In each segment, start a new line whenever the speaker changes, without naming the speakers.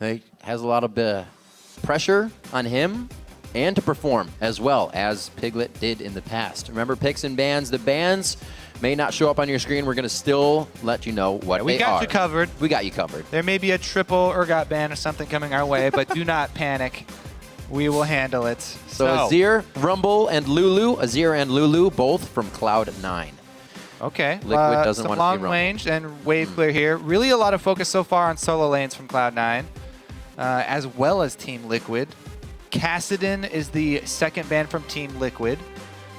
He has a lot of pressure on him and to perform as well as Piglet did in the past. Remember, picks and bans. The bans may not show up on your screen. We're going to still let you know what they are.
We got you covered.
We got you covered.
There may be a triple Urgot ban or something coming our way, but do not panic. We will handle it.
So Azir, Rumble, and Lulu. Azir and Lulu, both from Cloud9.
Okay.
Liquid doesn't want to see
long
Rumble.
range and wave clear here. Really a lot of focus so far on solo lanes from Cloud9, as well as Team Liquid. Kassadin is the second ban from Team Liquid.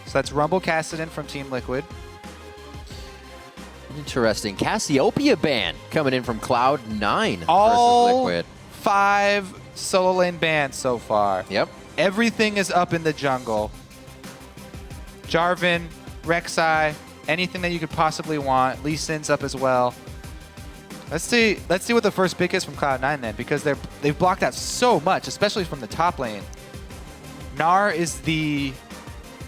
So that's Rumble Kassadin from Team Liquid.
Interesting. Cassiopeia ban coming in from Cloud9
All
versus Liquid.
5 solo lane bans so far.
Yep.
Everything is up in the jungle. Jarvan, Rek'Sai, anything that you could possibly want. Lee Sin's up as well. Let's see what the first pick is from Cloud9 then, because they've blocked out so much, especially from the top lane. Gnar is the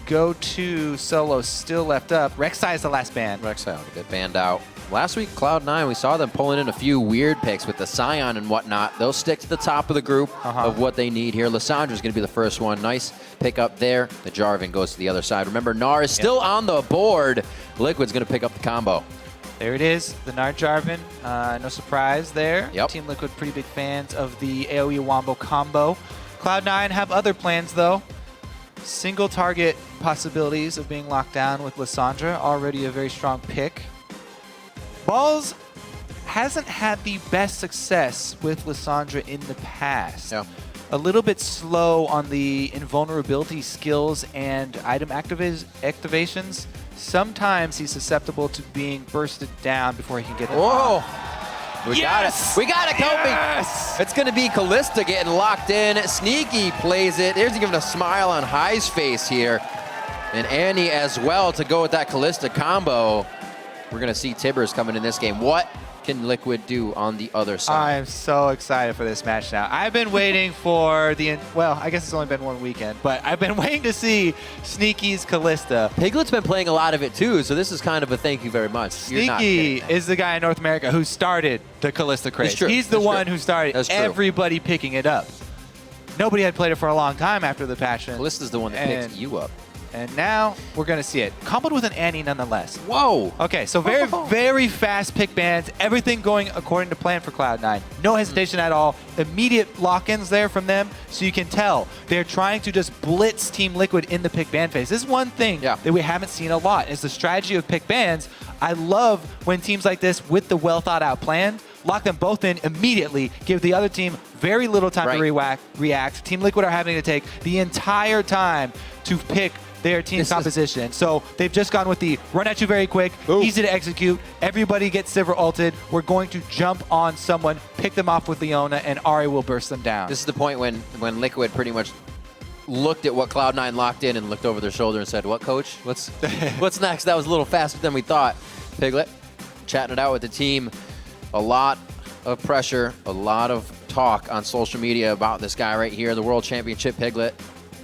go-to solo still left up. Rek'Sai is the last ban.
Rek'Sai will get banned out. Last week, Cloud9, we saw them pulling in a few weird picks with the Scion and whatnot. They'll stick to the top of the group of what they need here. Lissandra's going to be the first one. Nice pick up there. The Jarvan goes to the other side. Remember, Gnar is still on the board. Liquid's going to pick up the combo.
There it is, the Gnar Jarvan. No surprise there.
Yep.
Team Liquid pretty big fans of the AoE Wombo combo. Cloud9 have other plans though. Single target possibilities of being locked down with Lissandra, already a very strong pick. Balls hasn't had the best success with Lissandra in the past.
Yeah.
A little bit slow on the invulnerability skills and item activations. Sometimes he's susceptible to being bursted down before he can get the
Whoa! We
Yes!
got it. We got it, Kobe.
Yes!
It's going to be Callista getting locked in. Sneaky plays it. There's even a smile on High's face here. And Annie as well to go with that Callista combo. We're going to see Tibbers coming in this game. What can Liquid do on the other side?
I'm so excited for this match now. I've been waiting for well, I guess it's only been one weekend, but I've been waiting to see Sneaky's Callista.
Piglet's been playing a lot of it too, so this is kind of a thank you very much.
Sneaky is the guy in North America who started the Callista craze.
It's true.
He's the
That's
one
true.
who started
That's true.
everybody picking it up. Nobody had played it for a long time after the patch.
Callista's the one that picks you up.
And now we're going to see it. Comboed with an Annie nonetheless.
Whoa.
Okay, so very fast pick bans. Everything going according to plan for Cloud9. No hesitation at all. Immediate lock-ins there from them, so you can tell they're trying to just blitz Team Liquid in the pick ban phase. This is one thing that we haven't seen a lot, is the strategy of pick bans. I love when teams like this, with the well-thought-out plan, lock them both in immediately, give the other team very little time to react. Team Liquid are having to take the entire time to pick their team's composition. So they've just gone with the run at you very quick, easy to execute, everybody gets Sivir ulted, we're going to jump on someone, pick them off with Leona, and Ahri will burst them down.
This is the point when Liquid pretty much looked at what Cloud9 locked in and looked over their shoulder and said, what, coach? What's next? That was a little faster than we thought. Piglet chatting it out with the team. A lot of pressure, a lot of talk on social media about this guy right here, the World Championship Piglet,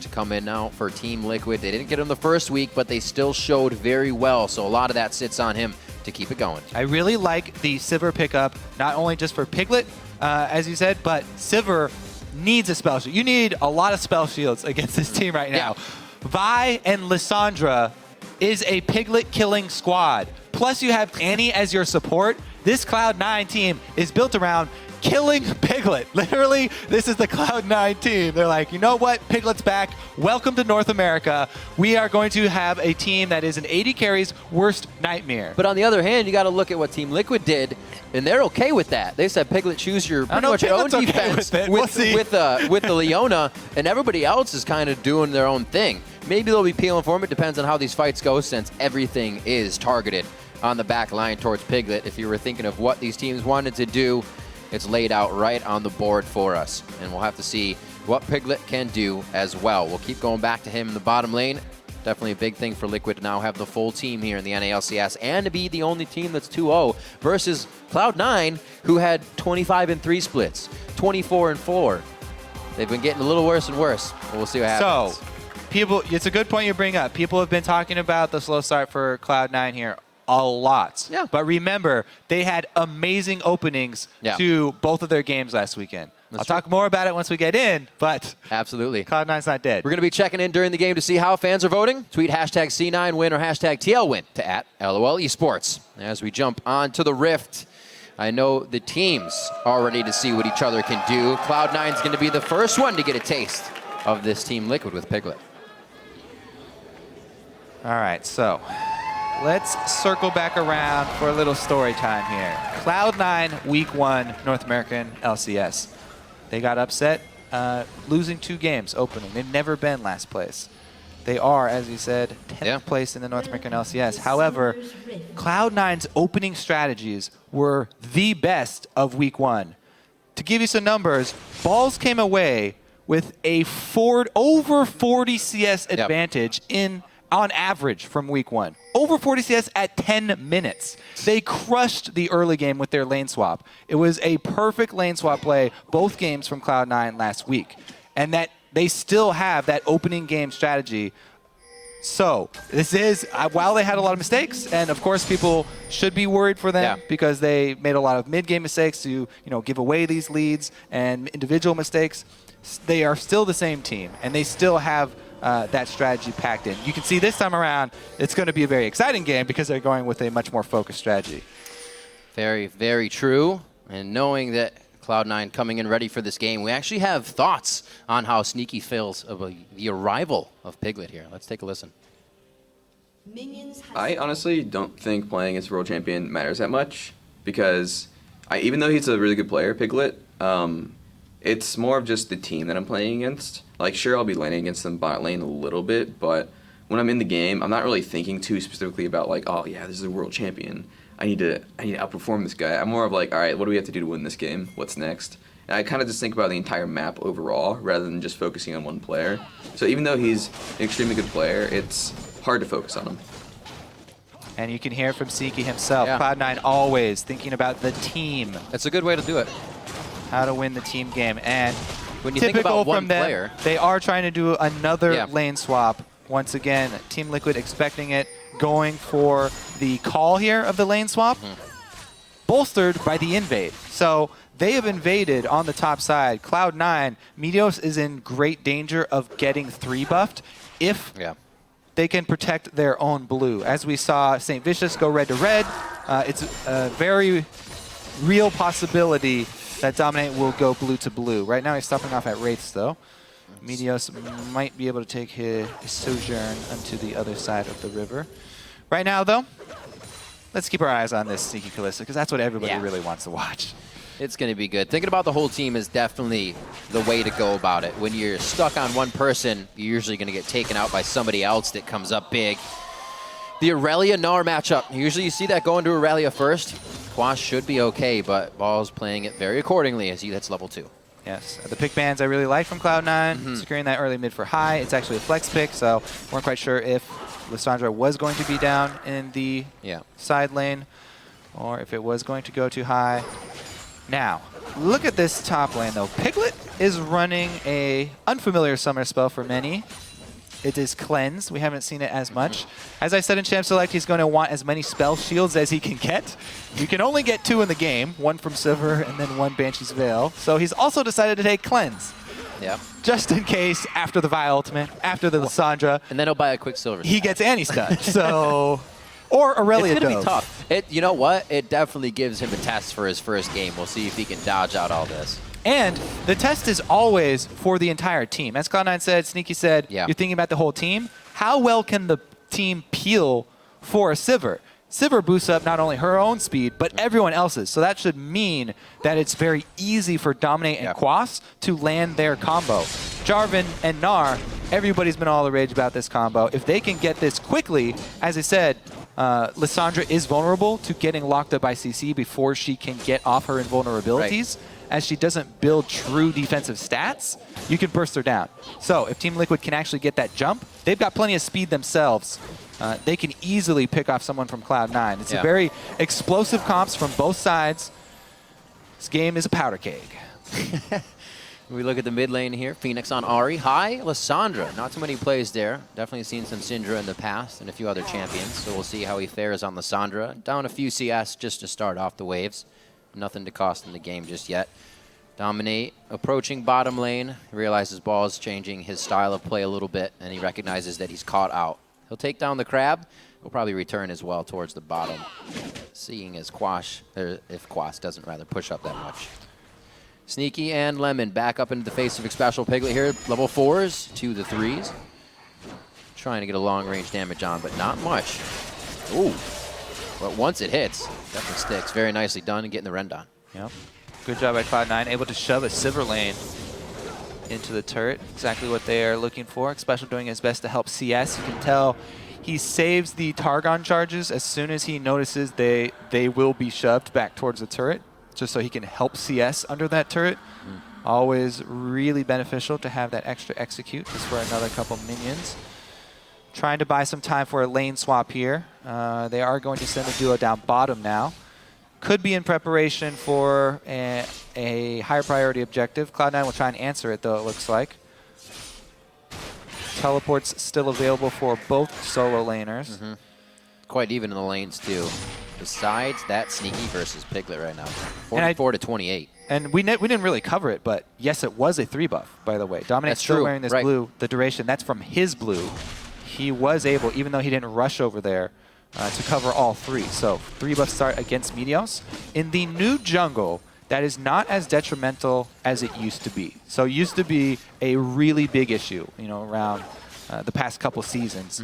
to come in now for Team Liquid. They didn't get him the first week, but they still showed very well, so a lot of that sits on him to keep it going.
I really like the Sivir pickup, not only just for Piglet, as you said, but Sivir needs a spell shield. You need a lot of spell shields against this team right now. Vi and Lissandra is a Piglet killing squad. Plus you have Annie as your support. This Cloud9 team is built around killing Piglet. Literally, this is the Cloud9 team. They're like, you know what? Piglet's back. Welcome to North America. We are going to have a team that is an 80 carries worst nightmare.
But on the other hand, you got to look at what Team Liquid did, and they're okay with that. They said, Piglet, choose your pretty much your own defense with the Leona, and everybody else is kind of doing their own thing. Maybe they'll be peeling for him. It depends on how these fights go, since everything is targeted on the back line towards Piglet. If you were thinking of what these teams wanted to do, it's laid out right on the board for us. And we'll have to see what Piglet can do as well. We'll keep going back to him in the bottom lane. Definitely a big thing for Liquid to now have the full team here in the NALCS and to be the only team that's 2-0 versus Cloud9, who had 25-3 splits, 24-4. They've been getting a little worse and worse. But we'll see what happens.
So, it's a good point you bring up. People have been talking about the slow start for Cloud9 here a lot.
Yeah.
But remember, they had amazing openings to both of their games last weekend. I'll talk more about it once we get in, but
absolutely,
Cloud9's not dead.
We're going to be checking in during the game to see how fans are voting. Tweet hashtag C9win or hashtag TLWin to @LOL Esports. As we jump on to the Rift, I know the teams are ready to see what each other can do. Cloud9's going to be the first one to get a taste of this Team Liquid with Piglet.
All right, so let's circle back around for a little story time here. Cloud9 Week 1 North American LCS. They got upset, losing 2 games opening. They've never been last place. They are, as you said, 10th place in the North American LCS. However, Cloud9's opening strategies were the best of Week 1. To give you some numbers, Balls came away with a over 40 CS advantage on average from Week 1. Over 40 CS at 10 minutes. They crushed the early game with their lane swap. It was a perfect lane swap play both games from Cloud9 last week. And that they still have that opening game strategy. So this is, while they had a lot of mistakes, and of course people should be worried for them because they made a lot of mid-game mistakes to give away these leads and individual mistakes, they are still the same team, and they still have that strategy packed in. You can see this time around, it's going to be a very exciting game because they're going with a much more focused strategy.
Very, very true. And knowing that Cloud9 coming in ready for this game, we actually have thoughts on how Sneaky feels about the arrival of Piglet here. Let's take a listen.
I honestly don't think playing as World Champion matters that much because even though he's a really good player, Piglet, it's more of just the team that I'm playing against. Like, sure, I'll be laning against them bot lane a little bit, but when I'm in the game, I'm not really thinking too specifically about, like, oh, yeah, this is a world champion. I need to outperform this guy. I'm more of like, all right, what do we have to do to win this game? What's next? And I kind of just think about the entire map overall rather than just focusing on one player. So even though he's an extremely good player, it's hard to focus on him.
And you can hear from Siki himself. Cloud9 always thinking about the team.
That's a good way to do it.
How to win the team game. And
when you think about one player,
they are trying to do another lane swap. Once again, Team Liquid expecting it, going for the call here of the lane swap, bolstered by the invade. So they have invaded on the top side. Cloud9, Meteos is in great danger of getting 3-buffed if they can protect their own blue. As we saw St. Vicious go red to red, it's a very real possibility that Dominate will go blue to blue. Right now he's stopping off at Wraiths though. Meteos might be able to take his sojourn onto the other side of the river. Right now though, let's keep our eyes on this Sneaky Kalista because that's what everybody really wants to watch.
It's going to be good. Thinking about the whole team is definitely the way to go about it. When you're stuck on one person, you're usually going to get taken out by somebody else that comes up big. The Aurelia-Gnar matchup. Usually you see that going to Aurelia first. Quash should be okay, but Ball's playing it very accordingly as he hits level 2.
Yes, the pick bans I really like from Cloud9, securing that early mid for high. It's actually a flex pick, so weren't quite sure if Lissandra was going to be down in the side lane or if it was going to go too high. Now, look at this top lane though. Piglet is running a unfamiliar summer spell for many. It is Cleanse. We haven't seen it as much. As I said in Champ Select, he's going to want as many spell shields as he can get. You can only get 2 in the game, 1 from Sivir and then 1 Banshee's Veil. So he's also decided to take Cleanse.
Yeah.
Just in case, after the Vi ultimate, after the Lissandra.
And then he'll buy a Quicksilver.
He gets anti-stun. So, or Aurelia
It's going to be tough. You know what? It definitely gives him a test for his first game. We'll see if he can dodge out all this.
And the test is always for the entire team. As Cloud9 said, Sneaky said, you're thinking about the whole team. How well can the team peel for a Sivir? Sivir boosts up not only her own speed, but everyone else's. So that should mean that it's very easy for Dominate and Quas to land their combo. Jarvan and Gnar, everybody's been all the rage about this combo. If they can get this quickly, as I said, Lissandra is vulnerable to getting locked up by CC before she can get off her invulnerabilities. As she doesn't build true defensive stats, you can burst her down. So if Team Liquid can actually get that jump, they've got plenty of speed themselves. They can easily pick off someone from Cloud9. It's a very explosive comps from both sides. This game is a powder keg.
We look at the mid lane here. Phoenix on Ahri. High, Lissandra. Not too many plays there. Definitely seen some Syndra in the past and a few other champions. So we'll see how he fares on Lissandra. Down a few CS just to start off the waves. Nothing to cost in the game just yet. Dominate approaching bottom lane. He realizes ball is changing his style of play a little bit, and he recognizes that he's caught out. He'll take down the crab. He'll probably return as well towards the bottom, seeing as Quash, or if Quash doesn't rather push up that much. Sneaky and Lemon back up into the face of Special Piglet here. Level 4s to the 3s. Trying to get a long-range damage on, but not much. Ooh. But once it hits, definitely sticks. Very nicely done and getting the rend on.
Yep. Good job by Cloud9, able to shove a Sivir lane into the turret. Exactly what they are looking for. Special doing his best to help CS. You can tell he saves the Targon charges as soon as he notices they will be shoved back towards the turret, just so he can help CS under that turret. Always really beneficial to have that extra execute just for another couple minions. Trying to buy some time for a lane swap here. They are going to send a duo down bottom now. Could be in preparation for a higher priority objective. Cloud9 will try and answer it, though, it looks like. Teleports still available for both solo laners.
Quite even in the lanes, too. Besides that, Sneaky versus Piglet right now. 44 to 28.
And we didn't really cover it, but yes, it was a 3 buff, by the way. Dominate's still wearing this blue. The duration, that's from his blue. He was able, even though he didn't rush over there, to cover all 3. So 3 buff start against Meteos. In the new jungle, that is not as detrimental as it used to be. So it used to be a really big issue, you know, around the past couple seasons.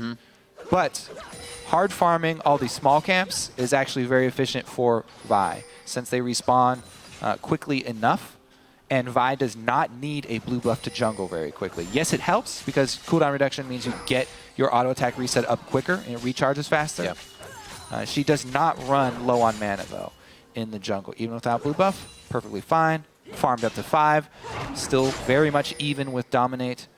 But hard farming all these small camps is actually very efficient for Vi, since they respawn quickly enough, and Vi does not need a blue buff to jungle very quickly. Yes, it helps, because cooldown reduction means you get your auto attack reset up quicker and it recharges faster. She does not run low on mana, though, in the jungle. Even without blue buff, perfectly fine. Farmed up to 5. Still very much even with Dominate.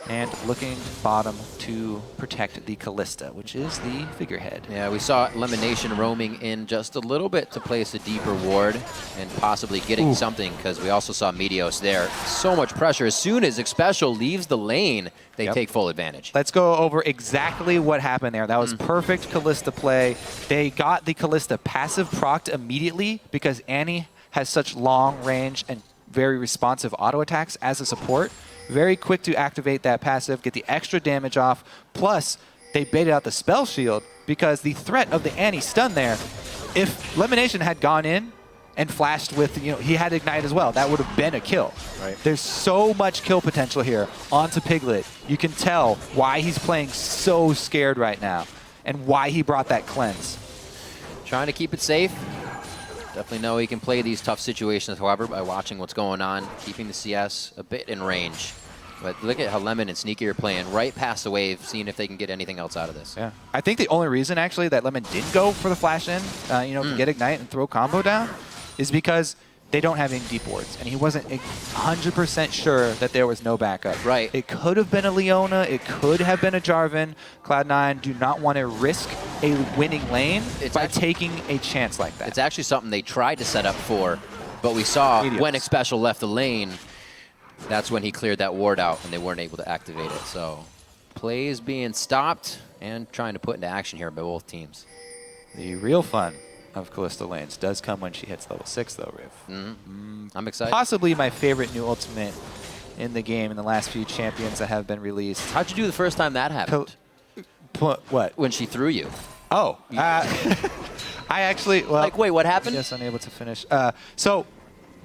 And looking bottom to protect the Kalista, which is the figurehead.
Yeah, we saw Elimination roaming in just a little bit to place a deeper ward and possibly getting something, because we also saw Meteos there. So much pressure. As soon as Xpecial leaves the lane, they take full advantage.
Let's go over exactly what happened there. That was perfect Kalista play. They got the Kalista passive procced immediately because Annie has such long range and very responsive auto attacks as a support. Very quick to activate that passive, get the extra damage off. Plus, they baited out the spell shield because the threat of the Annie stun there, if Elimination had gone in and flashed with, you know, he had Ignite as well, that would have been a kill. There's so much kill potential here onto Piglet. You can tell why he's playing so scared right now and why he brought that cleanse.
Trying to keep it safe. Definitely know he can play these tough situations, however, by watching what's going on, keeping the CS a bit in range. But look at how Lemon and Sneaky are playing right past the wave, seeing if they can get anything else out of this.
Yeah, I think the only reason, actually, that Lemon didn't go for the flash in, you know, to get Ignite and throw combo down, is because they don't have any deep wards, and he wasn't 100% sure that there was no backup. It could have been a Leona, it could have been a Jarvan. Cloud9 do not want to risk a winning lane by taking a chance like that.
It's actually something they tried to set up for, but we saw when Xpecial left the lane, that's when he cleared that ward out, and they weren't able to activate it. So plays being stopped and trying to put into action here by both teams.
The real fun of Kalista lanes does come when she hits level 6, though, Riv.
I'm excited.
Possibly my favorite new ultimate in the game in the last few champions that have been released.
How'd you do the first time that happened?
What?
When she threw you.
Oh. I actually, well.
Like, wait, what happened?
Yes, unable to finish. So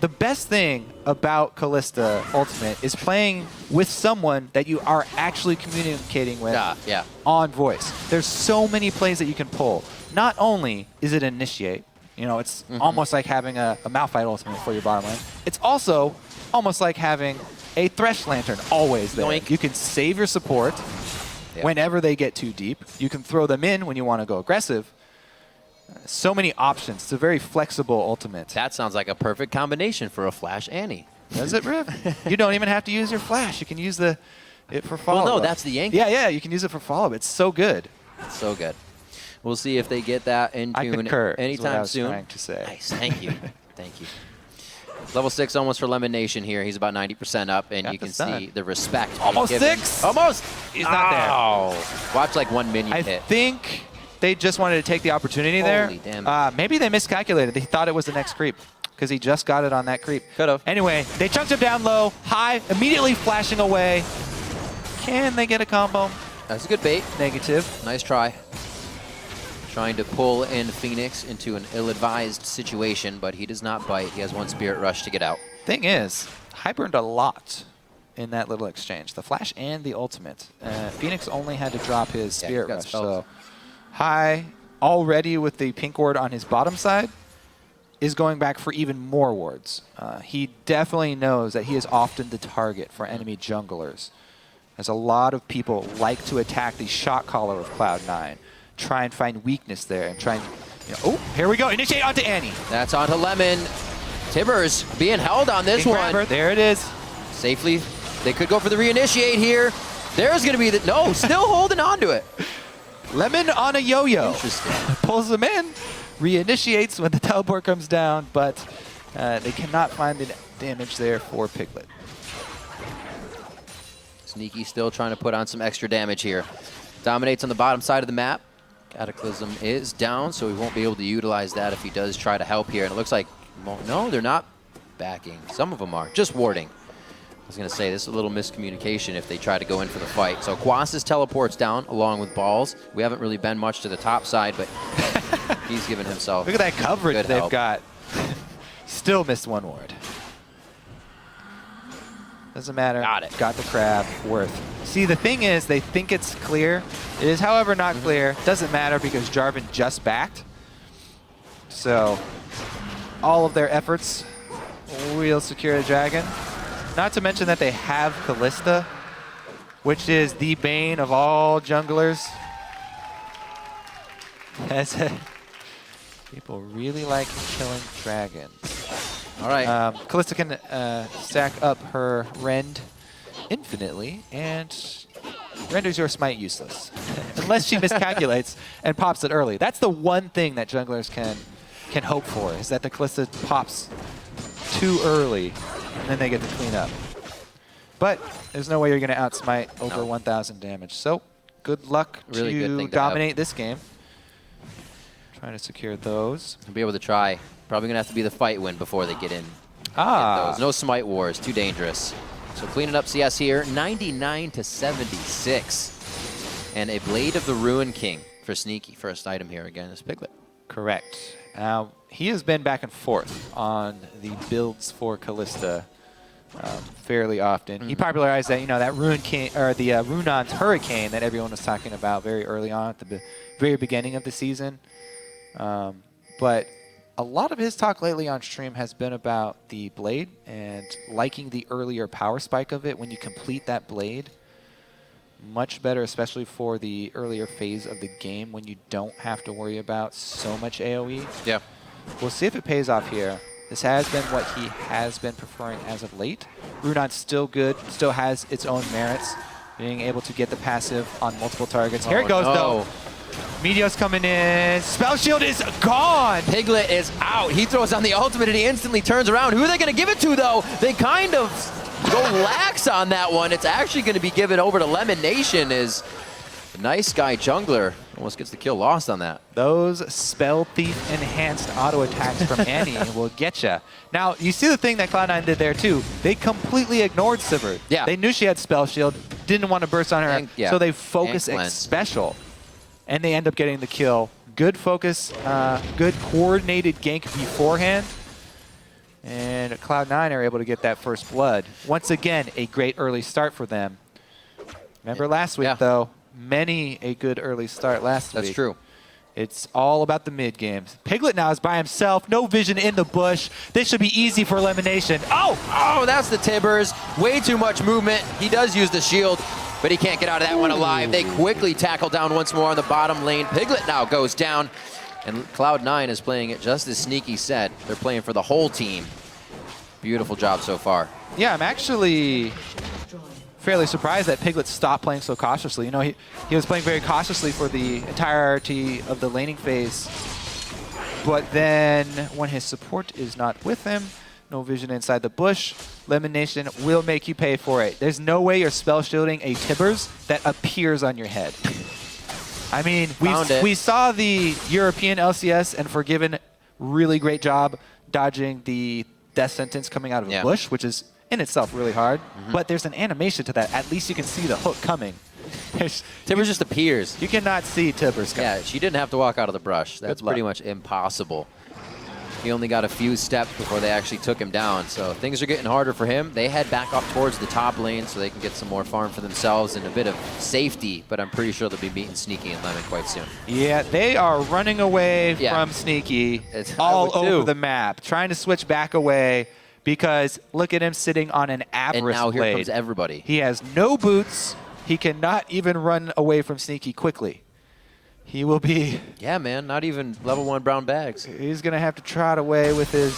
the best thing about Kalista Ultimate is playing with someone that you are actually communicating with on voice. There's so many plays that you can pull. Not only is it initiate, you know, it's almost like having a Malphite ultimate for your bottom lane. It's also almost like having a Thresh Lantern always there.
Yoink.
You can save your support whenever they get too deep. You can throw them in when you want to go aggressive. So many options. It's a very flexible ultimate.
That sounds like a perfect combination for a Flash Annie.
Does it, Riv? You don't even have to use your Flash. You can use it for follow-up.
Well, no, that's the Yankee.
Yeah, you can use it for follow-up. It's so good.
It's so good. We'll see if they get that in tune anytime soon.
Trying to say.
Nice, thank you. Thank you. Level 6 almost for Elimination here. He's about 90% up, and you can see the respect.
Almost 6?
Almost!
He's not there.
Watch like one minion hit.
I think they just wanted to take the opportunity there.
Holy damn.
Maybe they miscalculated. They thought it was the next creep. because he just got it on that creep.
Could've.
Anyway, they chunked him down low, high, immediately flashing away. Can they get a combo?
That's a good bait.
Negative.
Nice try. Trying to pull in Phoenix into an ill-advised situation, but he does not bite. He has one Spirit Rush to get out.
Thing is, High burned a lot in that little exchange. The flash and the ultimate. Phoenix only had to drop his Spirit Rush. So High, already with the pink ward on his bottom side, is going back for even more wards. He definitely knows that he is often the target for enemy junglers, as a lot of people like to attack the shot caller of Cloud9, try and find weakness there, and try and, oh, here we go, initiate onto Annie.
That's onto Lemon. Tibbers being held on this one.
There it is.
Safely, they could go for the reinitiate here. There's going to be the, no, still holding on to it.
Lemon on a yo-yo.
Interesting.
Pulls them in, reinitiates when the teleport comes down, but they cannot find the damage there for Piglet.
Sneaky still trying to put on some extra damage here. Dominates on the bottom side of the map. Cataclysm is down, so he won't be able to utilize that if he does try to help here. And it looks like, no, they're not backing. Some of them are, just warding. I was going to say, this is a little miscommunication if they try to go in for the fight. So Quas's teleports down along with Balls. We haven't really been much to the top side, but he's given himself
Look at that coverage they've
help.
got. Still missed one ward. Doesn't matter.
Got it.
Got the crab. Worth. See, the thing is, they think it's clear. It is, however, not clear. Doesn't matter because Jarvan just backed. So all of their efforts will secure a dragon. Not to mention that they have Kalista, which is the bane of all junglers. People really like killing dragons.
All right.
Kalista can stack up her Rend infinitely, and renders your smite useless. Unless she miscalculates and pops it early. That's the one thing that junglers can hope for, is that the Kalista pops too early, and then they get to clean up. But there's no way you're going to outsmite over 1,000 damage. So good luck
Really good thing
to
to
dominate this game. Trying to secure those.
He'll be able to try. Probably going to have to be the fight win before they get in.
Ah.
Get those. No smite wars. Too dangerous. So cleaning up CS here. 99 to 76. And a Blade of the Ruin King for Sneaky. First item here again is Piglet.
Correct. He has been back and forth on the builds for Kalista fairly often. He popularized that, that Ruin King, or the Runon's Hurricane that everyone was talking about very early on at the very beginning of the season. But a lot of his talk lately on stream has been about the Blade and liking the earlier power spike of it when you complete that Blade. Much better, especially for the earlier phase of the game when you don't have to worry about so much AoE.
Yeah.
We'll see if it pays off here. This has been what he has been preferring as of late. Runon's still good, still has its own merits, being able to get the passive on multiple targets. Here it goes, though. Meteor's coming in. Spell Shield is gone.
Piglet is out. He throws on the ultimate and he instantly turns around. Who are they going to give it to, though? They kind of go lax on that one. It's actually going to be given over to Lemon Nation as the nice guy jungler almost gets the kill lost on that.
Those Spell Thief enhanced auto attacks from Annie will get you. Now, you see the thing that Cloud9 did there, too. They completely ignored Sivert.
Yeah.
They knew she had Spell Shield, didn't want to burst on her, so they focus
cleanse.
special. And they end up getting the kill. Good focus, good coordinated gank beforehand. And Cloud9 are able to get that first blood. Once again, a great early start for them. Remember last week, though, many a good early start last week.
That's true.
It's all about the mid games. Piglet now is by himself, no vision in the bush. This should be easy for elimination.
Oh, that's the Tibbers. Way too much movement. He does use the shield, but he can't get out of that one alive. They quickly tackle down once more on the bottom lane. Piglet now goes down, and Cloud9 is playing it just as Sneaky said. They're playing for the whole team. Beautiful job so far.
Yeah, I'm actually fairly surprised that Piglet stopped playing so cautiously. He was playing very cautiously for the entirety of the laning phase. But then when his support is not with him, no vision inside the bush, Lemon Nation will make you pay for it. There's no way you're spell shielding a Tibbers that appears on your head. I mean, we saw the European LCS and Forgiven really great job dodging the death sentence coming out of a bush, which is in itself really hard. But there's an animation to that. At least you can see the hook coming.
Tibbers just appears.
You cannot see Tibbers coming.
Yeah, she didn't have to walk out of the brush. That's pretty much impossible. He only got a few steps before they actually took him down. So things are getting harder for him. They head back up towards the top lane so they can get some more farm for themselves and a bit of safety. But I'm pretty sure they'll be meeting Sneaky and Lemon quite soon.
Yeah, they are running away from Sneaky all over the map, trying to switch back away because look at him sitting on an Avarice
And now
blade.
here comes everybody.
He has no boots. He cannot even run away from Sneaky quickly. He will be...
Yeah, man, not even level 1 brown bags.
He's going to have to trot away with his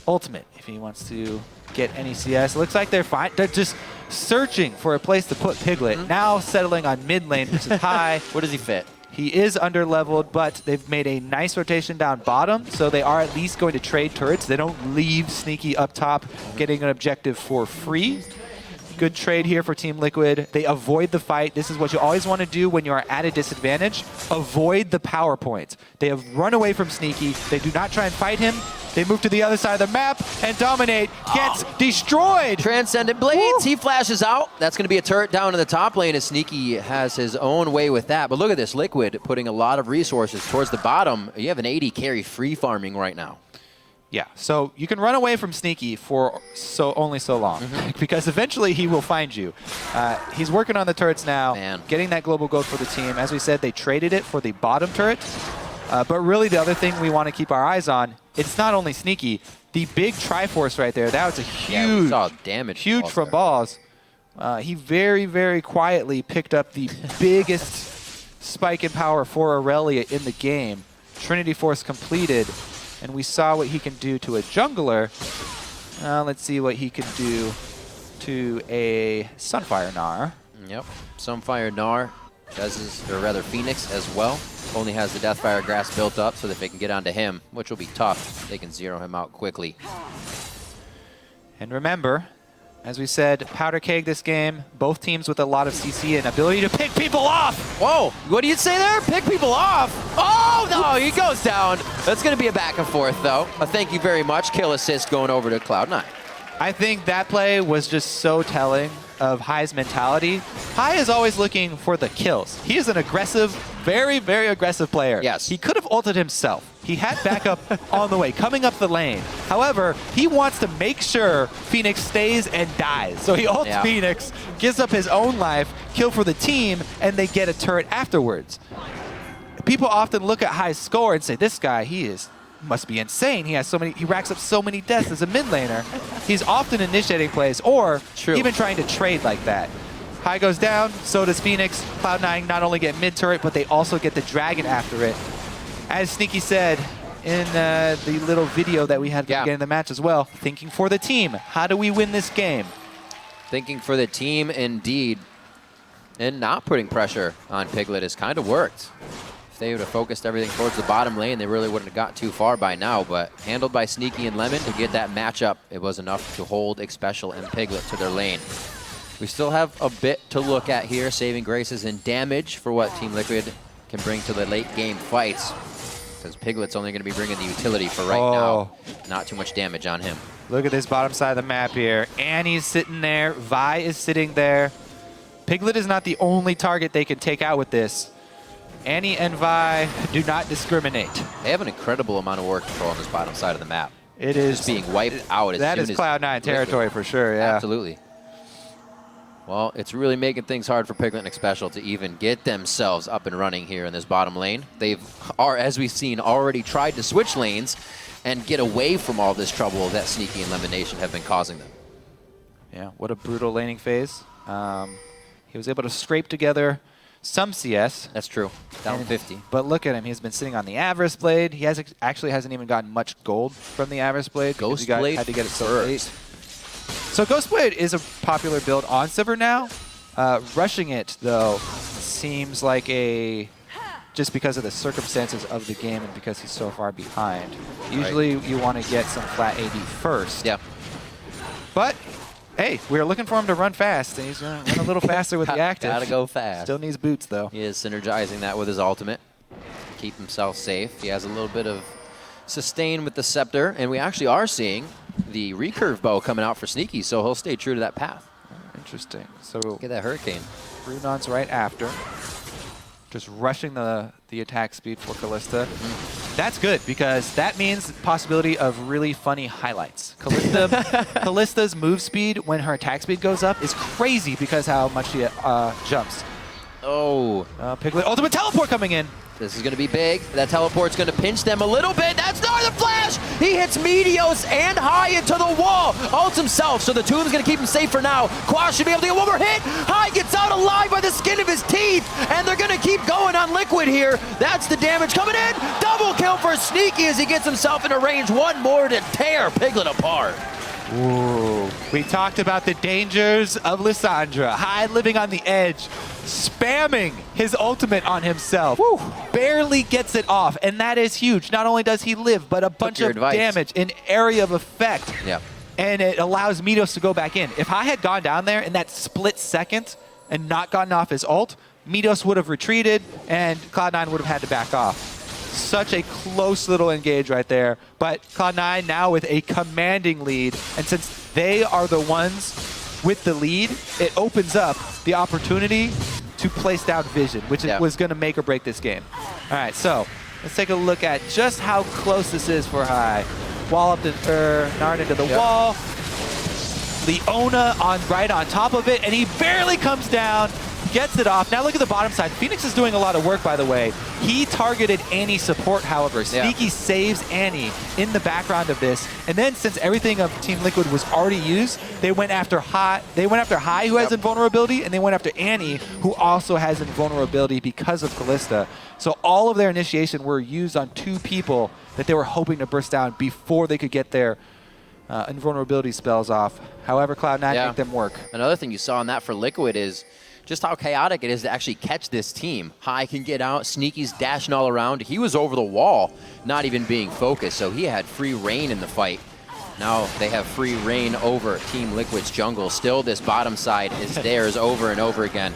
ultimate if he wants to get any CS. It looks like they're fine. They're just searching for a place to put Piglet. Now settling on mid lane, which is high.
Where does he fit?
He is under-leveled, but they've made a nice rotation down bottom, so they are at least going to trade turrets. They don't leave Sneaky up top getting an objective for free. Good trade here for Team Liquid. They avoid the fight. This is what you always want to do when you are at a disadvantage. Avoid the power point. They have run away from Sneaky. They do not try and fight him. They move to the other side of the map and dominate. Gets destroyed.
Transcendent Blades. He flashes out. That's going to be a turret down in the top lane as Sneaky has his own way with that. But look at this. Liquid putting a lot of resources towards the bottom. You have an 80 carry free farming right now.
Yeah, so you can run away from Sneaky for only so long because eventually he will find you. He's working on the turrets now, getting that global gold for the team. As we said, they traded it for the bottom turret. But really the other thing we want to keep our eyes on, it's not only Sneaky. The big Triforce right there, that was a huge,
we saw damage
huge from balls. He very, very quietly picked up the biggest spike in power for Aurelia in the game. Trinity Force completed. And we saw what he can do to a jungler. Let's see what he can do to a Sunfire Gnar.
Yep, Sunfire Gnar does his, or rather Phoenix as well. Only has the Deathfire Grass built up so that if they can get onto him, which will be tough, they can zero him out quickly.
And remember, as we said, powder keg this game, both teams with a lot of CC and ability to pick people off.
Whoa, what do you say there? Pick people off? Oh, no, he goes down. That's going to be a back and forth, though. Thank you very much. Kill assist going over to Cloud9.
I think that play was just so telling of Hai's mentality. Hai is always looking for the kills. He is an aggressive, very, very aggressive player.
Yes.
He could have ulted himself. He had backup on the way, coming up the lane. However, he wants to make sure Phoenix stays and dies. So he ults Phoenix, gives up his own life, kill for the team, and they get a turret afterwards. People often look at Hai's score and say, this guy, must be insane. He racks up so many deaths as a mid laner. He's often initiating plays or even trying to trade like that. Hai goes down, so does Phoenix. Cloud9 not only get mid turret, but they also get the dragon after it. As Sneaky said in the little video that we had at the beginning of the match as well, thinking for the team. How do we win this game?
Thinking for the team indeed. And not putting pressure on Piglet has kind of worked. They would have focused everything towards the bottom lane, they really wouldn't have got too far by now, but handled by Sneaky and Lemon to get that matchup, it was enough to hold Xpecial and Piglet to their lane. We still have a bit to look at here, saving graces and damage for what Team Liquid can bring to the late game fights, because Piglet's only going to be bringing the utility for right now. Not too much damage on him.
Look at this bottom side of the map here. Annie's sitting there, Vi is sitting there. Piglet is not the only target they can take out with this. Annie and Vi do not discriminate.
They have an incredible amount of work control on this bottom side of the map.
It is
just being wiped out.
That is Cloud9 territory for sure, yeah.
Absolutely. Well, it's really making things hard for Piglet and Xpecial to even get themselves up and running here in this bottom lane. As we've seen, already tried to switch lanes and get away from all this trouble that Sneaky and Lemon Nation have been causing them.
Yeah, what a brutal laning phase. He was able to scrape together some CS.
That's true. Down 50.
But look at him. He's been sitting on the Avarice Blade. He actually hasn't even gotten much gold from the Avarice Blade.
Ghost Blade
had to get it so late. So Ghost Blade is a popular build on Silver now. Rushing it, though, seems like just because of the circumstances of the game and because he's so far behind. Usually you want to get some flat AD first.
Yeah.
But hey, we're looking for him to run fast, and he's going to run a little faster with the active.
Gotta go fast.
Still needs boots, though.
He is synergizing that with his ultimate. Keep himself safe. He has a little bit of sustain with the Scepter, and we actually are seeing the recurve bow coming out for Sneaky, so he'll stay true to that path.
Interesting. So
get that Hurricane.
Runon's right after. Just rushing the attack speed for Kalista. That's good, because that means the possibility of really funny highlights. Kalista's move speed when her attack speed goes up is crazy because how much she jumps.
Oh.
Piglet ultimate teleport coming in.
This is going to be big. That teleport's going to pinch them a little bit. That's Northern Flash! He hits Meteos and High into the wall. Ults himself, so the Tomb's going to keep him safe for now. Quash should be able to get one more hit. High gets out alive by the skin of his teeth, and they're going to keep going on Liquid here. That's the damage coming in. Double kill for Sneaky as he gets himself into range. One more to tear Piglet apart.
Ooh. We talked about the dangers of Lissandra. High living on the edge, spamming his ultimate on himself. Woo. Barely gets it off, and that is huge. Not only does he live, but a bunch of damage, an area of effect.
Yeah.
And it allows Meteos to go back in. If High had gone down there in that split second and not gotten off his ult, Meteos would have retreated, and Cloud9 would have had to back off. Such a close little engage right there. But Cloud9 now with a commanding lead, and since they are the ones with the lead, it opens up the opportunity to place down Vision, which was going to make or break this game. All right, so let's take a look at just how close this is for High. Wall up to Nard into the wall. Leona right on top of it, and he barely comes down. Gets it off. Now look at the bottom side. Phoenix is doing a lot of work, by the way. He targeted Annie's support, however. Sneaky saves Annie in the background of this. And then since everything of Team Liquid was already used, they went after High. They went after High, who has invulnerability, and they went after Annie, who also has invulnerability because of Kalista. So all of their initiation were used on two people that they were hoping to burst down before they could get their invulnerability spells off. However, Cloud9 make them work.
Another thing you saw in that for Liquid is just how chaotic it is to actually catch this team. High can get out, Sneaky's dashing all around. He was over the wall, not even being focused, so he had free reign in the fight. Now they have free reign over Team Liquid's jungle. Still, this bottom side is theirs over and over again.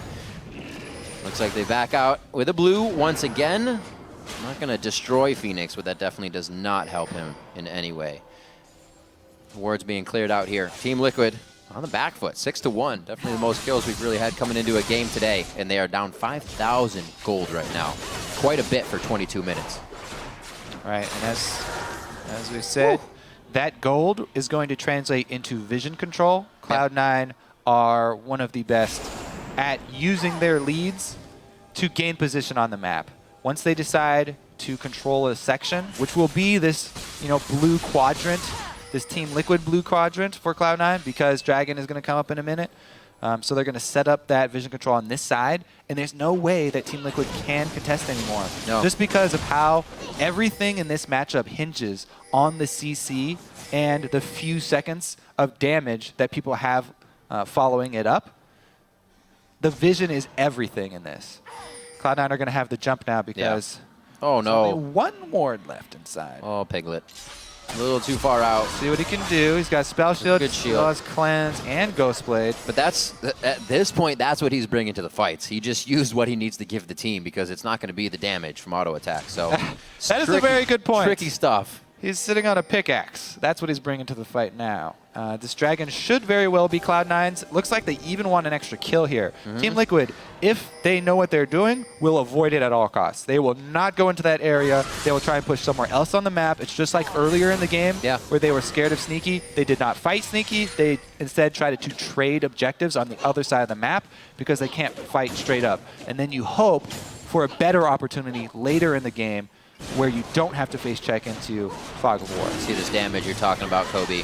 Looks like they back out with a blue once again. Not going to destroy Phoenix, but that definitely does not help him in any way. Wards being cleared out here. Team Liquid on the back foot, 6-1. Definitely the most kills we've really had coming into a game today, and they are down 5,000 gold right now. Quite a bit for 22 minutes.
Right, and as we said, that gold is going to translate into vision control. Cloud9 are one of the best at using their leads to gain position on the map. Once they decide to control a section, which will be this, blue quadrant, this Team Liquid blue quadrant for Cloud9, because Dragon is going to come up in a minute. So they're going to set up that vision control on this side, and there's no way that Team Liquid can contest anymore.
No.
Just because of how everything in this matchup hinges on the CC and the few seconds of damage that people have following it up. The vision is everything in this. Cloud9 are going to have the jump now because
there's only
one ward left inside.
Oh, Piglet. A little too far out.
See what he can do. He's got Spell Shield,
good shield,
Cleanse, and Ghost Blade.
But at this point, that's what he's bringing to the fights. He just used what he needs to give the team because it's not going to be the damage from auto attack. So
that is a very good point.
Tricky stuff.
He's sitting on a pickaxe. That's what he's bringing to the fight now. This Dragon should very well be Cloud9's. Looks like they even want an extra kill here. Team Liquid, if they know what they're doing, will avoid it at all costs. They will not go into that area. They will try and push somewhere else on the map. It's just like earlier in the game where they were scared of Sneaky. They did not fight Sneaky. They instead tried to trade objectives on the other side of the map because they can't fight straight up. And then you hope for a better opportunity later in the game where you don't have to face check into Fog of War.
See this damage you're talking about, Kobe.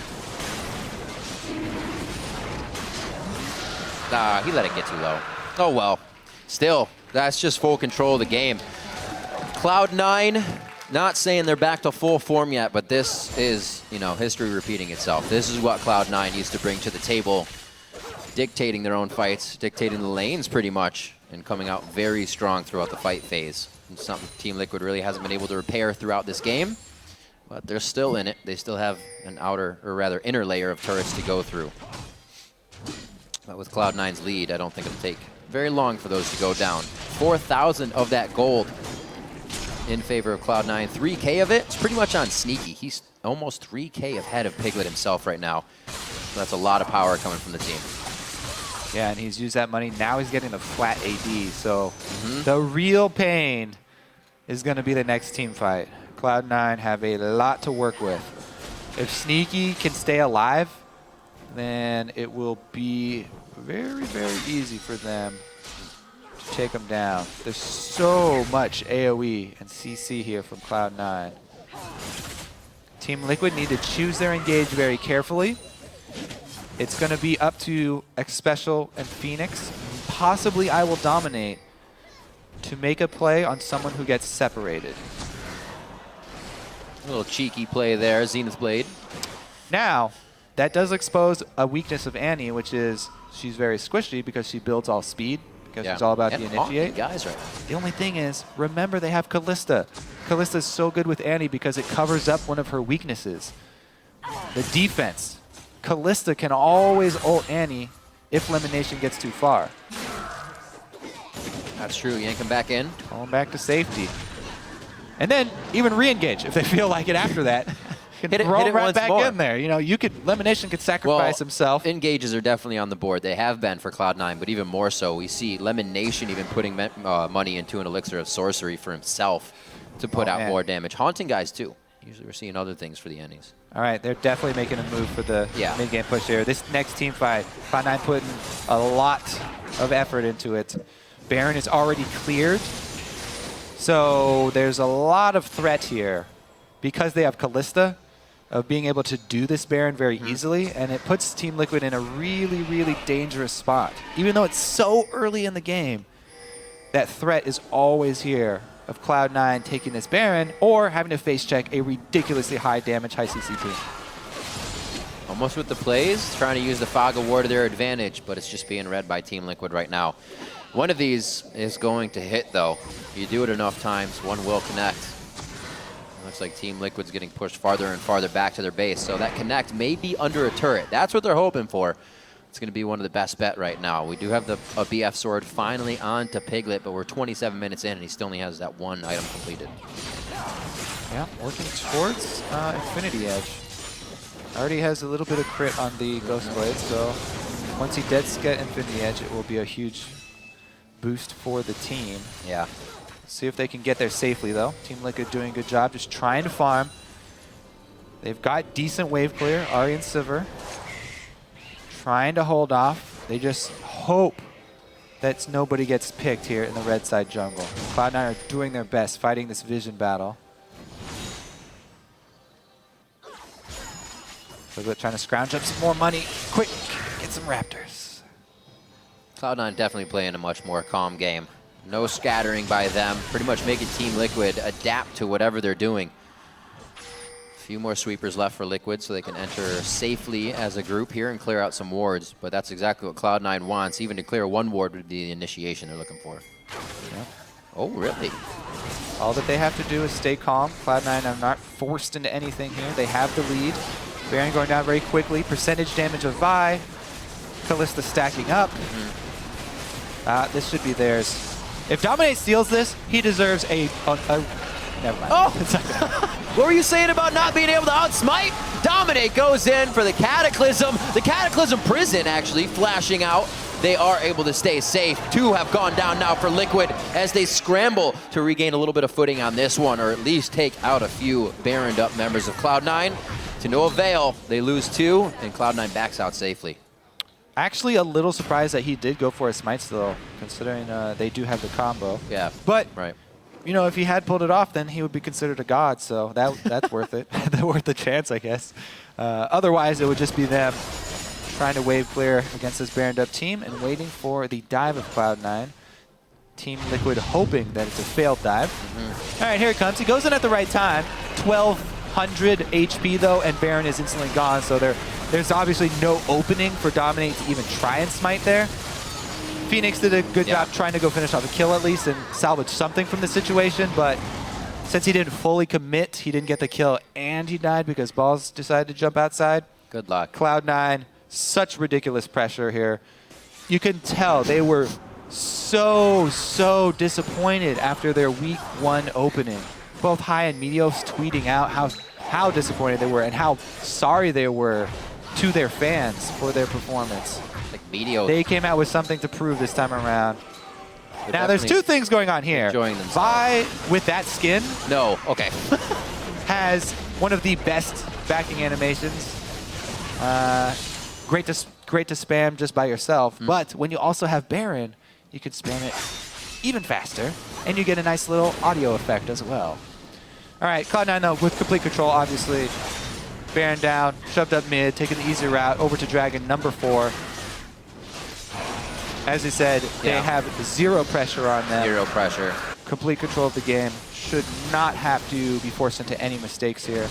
He let it get too low. Oh well. Still, that's just full control of the game. Cloud9, not saying they're back to full form yet, but this is, history repeating itself. This is what Cloud9 used to bring to the table, dictating their own fights, dictating the lanes pretty much, and coming out very strong throughout the fight phase. Something Team Liquid really hasn't been able to repair throughout this game, but they're still in it. They still have an inner layer of turrets to go through. But with Cloud9's lead, I don't think it'll take very long for those to go down. 4,000 of that gold in favor of Cloud9. 3K of it. It's pretty much on Sneaky. He's almost 3K ahead of Piglet himself right now. So that's a lot of power coming from the team.
Yeah, and he's used that money. Now he's getting the flat AD. So the real pain is going to be the next team fight. Cloud9 have a lot to work with. If Sneaky can stay alive, then it will be very, very easy for them to take him down. There's so much AoE and CC here from Cloud9. Team Liquid need to choose their engage very carefully. It's going to be up to Xpecial and Phoenix. Possibly I Will Dominate to make a play on someone who gets separated.
A little cheeky play there, Zenith Blade.
Now, that does expose a weakness of Annie, which is she's very squishy because she builds all speed, because she's all about the initiate.
Guys, right.
The only thing is, remember they have Kalista. Kalista is so good with Annie because it covers up one of her weaknesses. The defense. Kalista can always ult Annie if Elimination gets too far.
That's true. Yank him back in.
Going back to safety. And then even re-engage if they feel like it after that. Hit it right back in there. You know, Elimination could sacrifice himself.
Engages are definitely on the board. They have been for Cloud9, but even more so, we see Elimination even putting money into an Elixir of Sorcery for himself to put out more damage. Haunting guys, too. Usually we're seeing other things for the Ennies.
All right, they're definitely making a move for the mid-game push here. This next team fight, Cloud9 putting a lot of effort into it. Baron is already cleared. So there's a lot of threat here because they have Kalista of being able to do this Baron very easily, and it puts Team Liquid in a really, really dangerous spot. Even though it's so early in the game, that threat is always here of Cloud9 taking this Baron or having to face check a ridiculously high damage, high CC team.
Almost with the plays, trying to use the Fog of War to their advantage, but it's just being read by Team Liquid right now. One of these is going to hit, though. If you do it enough times, one will connect. Looks like Team Liquid's getting pushed farther and farther back to their base, so that connect may be under a turret. That's what they're hoping for. It's going to be one of the best bet right now. We do have a BF sword finally on to Piglet, but we're 27 minutes in, and he still only has that one item completed.
Yeah, working towards Infinity Edge. Already has a little bit of crit on the Ghost Blade, so once he dead get Infinity Edge, it will be a huge boost for the team.
Yeah.
See if they can get there safely, though. Team Liquid doing a good job, just trying to farm. They've got decent wave clear. Ari and Sivir trying to hold off. They just hope that nobody gets picked here in the red side jungle. Cloud9 are doing their best, fighting this vision battle. Piglet trying to scrounge up some more money. Quick, get some Raptors.
Cloud9 definitely playing a much more calm game. No scattering by them, pretty much making Team Liquid adapt to whatever they're doing. A few more sweepers left for Liquid so they can enter safely as a group here and clear out some wards, but that's exactly what Cloud9 wants. Even to clear one ward would be the initiation they're looking for.
Yep.
Oh, really?
All that they have to do is stay calm. Cloud9 are not forced into anything here. They have the lead. Baron going down very quickly. Percentage damage of Vi. Kalista stacking up. This should be theirs. If Dominate steals this, he deserves a never mind.
Oh! What were you saying about not being able to outsmite? Dominate goes in for the Cataclysm. The Cataclysm Prison actually flashing out. They are able to stay safe. Two have gone down now for Liquid as they scramble to regain a little bit of footing on this one, or at least take out a few Baroned up members of Cloud9. To no avail, they lose two, and Cloud9 backs out safely.
Actually, a little surprised that he did go for a smite still, considering they do have the combo.
Yeah,
but
right.
You know, if he had pulled it off, then he would be considered a god. So that's worth it. That's worth the chance, I guess. Otherwise, it would just be them trying to wave clear against this Baroned up team and waiting for the dive of Cloud9. Team Liquid hoping that it's a failed dive. All right, here it comes. He goes in at the right time. 1,200 HP though, and Baron is instantly gone. So there's obviously no opening for Dominate to even try and smite there. Phoenix did a good job trying to go finish off a kill at least and salvage something from the situation, but since he didn't fully commit, he didn't get the kill and he died because Balls decided to jump outside.
Good luck.
Cloud9, such ridiculous pressure here. You can tell they were so disappointed after their week one opening. both High and Meteos tweeting out how disappointed they were and how sorry they were to their fans for their performance.
Like Meteos.
They came out with something to prove this time around.
They're
now, there's two things going on here.
Enjoying themselves.
Vi, with that skin,
No, okay.
has one of the best backing animations. Great to spam just by yourself, but when you also have Baron, you could spam it even faster, and you get a nice little audio effect as well. All right, Cloud9 though, with complete control, obviously. Baron down, shoved up mid, taking the easy route over to Dragon number 4. As he said, they have zero pressure on them.
Zero pressure.
Complete control of the game. Should not have to be forced into any mistakes here.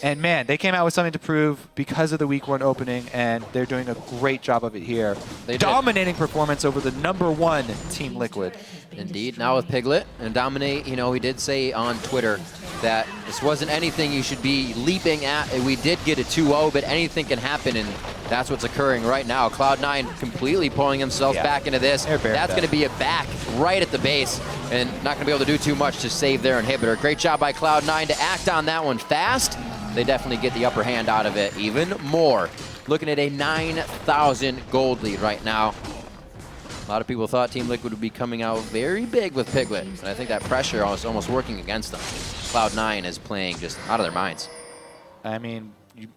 And man, they came out with something to prove because of the week 1 opening, and they're doing a great job of it here. Dominating performance over the #1 Team Liquid.
Indeed. Now with Piglet and Dominate, you know, he did say on Twitter that this wasn't anything you should be leaping at. We did get a 2-0, but anything can happen, and that's what's occurring right now. Cloud9 completely pulling themselves back into this. That's going to be a back right at the base, and not going to be able to do too much to save their inhibitor. Great job by Cloud9 to act on that one fast. They definitely get the upper hand out of it even more. Looking at a 9,000 gold lead right now. A lot of people thought Team Liquid would be coming out very big with Piglet, and I think that pressure was almost working against them. Cloud9 is playing just out of their minds.
I mean,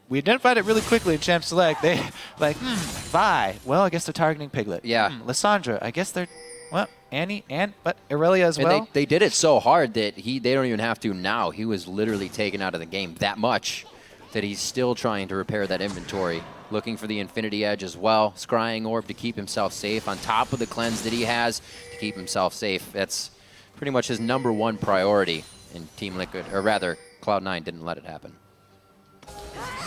we identified it really quickly in Champ Select. They like, Vi, well, I guess they're targeting Piglet.
Yeah.
Lissandra, I guess they're, well, Annie, but Aurelia as well.
And they did it so hard that they don't even have to now. He was literally taken out of the game that much that he's still trying to repair that inventory. Looking for the Infinity Edge as well. Scrying Orb to keep himself safe on top of the cleanse that he has to keep himself safe. That's pretty much his #1 priority in Team Liquid, or rather, Cloud9 didn't let it happen.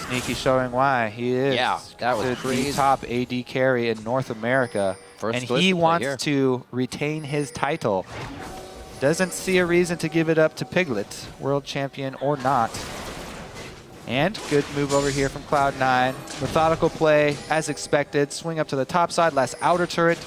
Sneaky showing why he is.
Yeah, that was crazy.
The top AD carry in North America, and he wants to retain his title. Doesn't see a reason to give it up to Piglet, world champion or not. And good move over here from Cloud9. Methodical play, as expected. Swing up to the top side, last outer turret.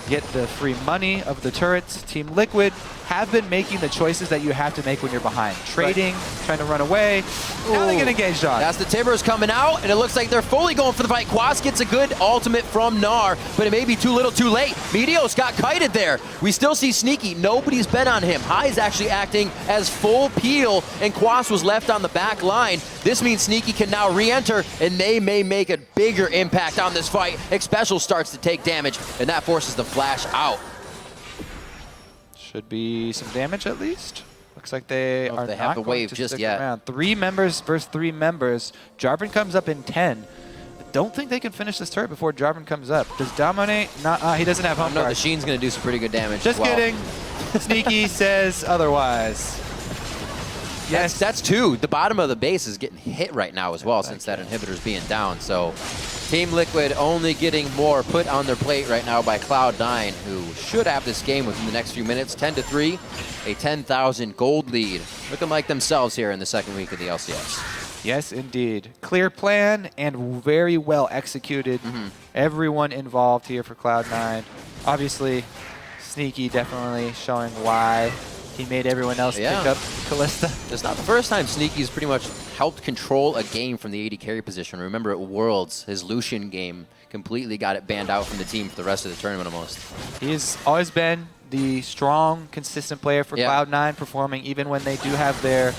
Get the free money of the turrets. Team Liquid have been making the choices that you have to make when you're behind. Trading, trying to run away. Now they get engaged on.
That's the Timbers coming out, and it looks like they're fully going for the fight. Quas gets a good ultimate from Gnar, but it may be too little too late. Meteos got kited there. We still see Sneaky. Nobody's bet on him. High is actually acting as full peel, and Quas was left on the back line. This means Sneaky can now re-enter, and they may make a bigger impact on this fight. Xpecial starts to take damage, and that forces the flash out.
Should be some damage at least. Looks like they are not
have the
going
wave
to
just
stick
yet.
around. 3 members versus 3 members. Jarvan comes up in 10. Don't think they can finish this turret before Jarvan comes up. Does Dominate not? He doesn't have home
No,
guard.
the Sheen's going to do some pretty good damage.
Just kidding. Sneaky says otherwise.
Yes, that's 2. The bottom of the base is getting hit right now as well, since that inhibitor's being down. So Team Liquid only getting more put on their plate right now by Cloud9, who should have this game within the next few minutes. 10-3, a 10,000 gold lead. Looking like themselves here in the second week of the LCS.
Yes, indeed. Clear plan and very well executed. Everyone involved here for Cloud9. Obviously, Sneaky definitely showing why he made everyone else pick up Kalista.
It's not the first time Sneaky's pretty much helped control a game from the AD carry position. Remember at Worlds, his Lucian game completely got it banned out from the team for the rest of the tournament almost.
He's always been the strong, consistent player for Cloud9, performing even when they do have their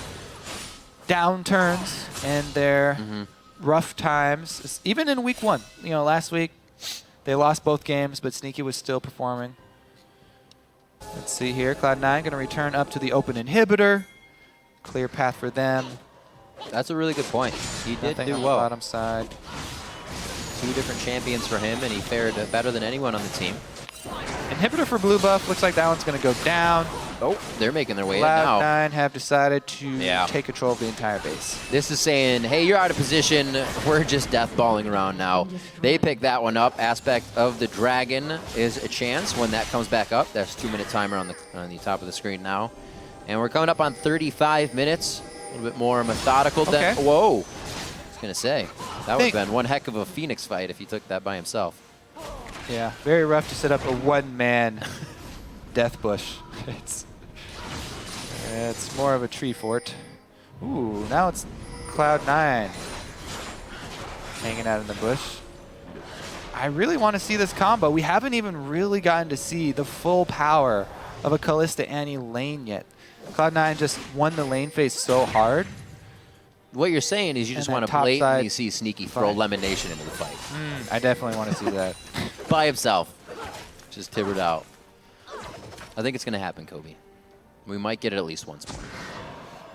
downturns and their rough times. Even in week 1, you know, last week they lost both games, but Sneaky was still performing. Let's see here, Cloud9 going to return up to the open inhibitor. Clear path for them.
That's a really good point. He did
Nothing
do
on
well.
The bottom side.
2 different champions for him, and he fared better than anyone on the team.
Inhibitor for blue buff. Looks like that one's going to go down.
Oh, they're making their way in now.
Cloud9 have decided to take control of the entire base.
This is saying, hey, you're out of position. We're just death balling around now. They pick that one up. Aspect of the Dragon is a chance when that comes back up. That's 2-minute timer on the top of the screen now. And we're coming up on 35 minutes. A little bit more methodical. Whoa. I was going to say, that would have been one heck of a Phoenix fight if he took that by himself.
Yeah, very rough to set up a one-man death bush. Yeah, it's more of a tree fort. Ooh, now it's Cloud9 hanging out in the bush. I really want to see this combo. We haven't even really gotten to see the full power of a Kalista Annie lane yet. Cloud9 just won the lane phase so hard.
What you're saying is you just want to blatantly see Sneaky throw Lemonation into the fight.
I definitely want to see that.
By himself. Just tibbered out. I think it's going to happen, Kobe. We might get it at least once more.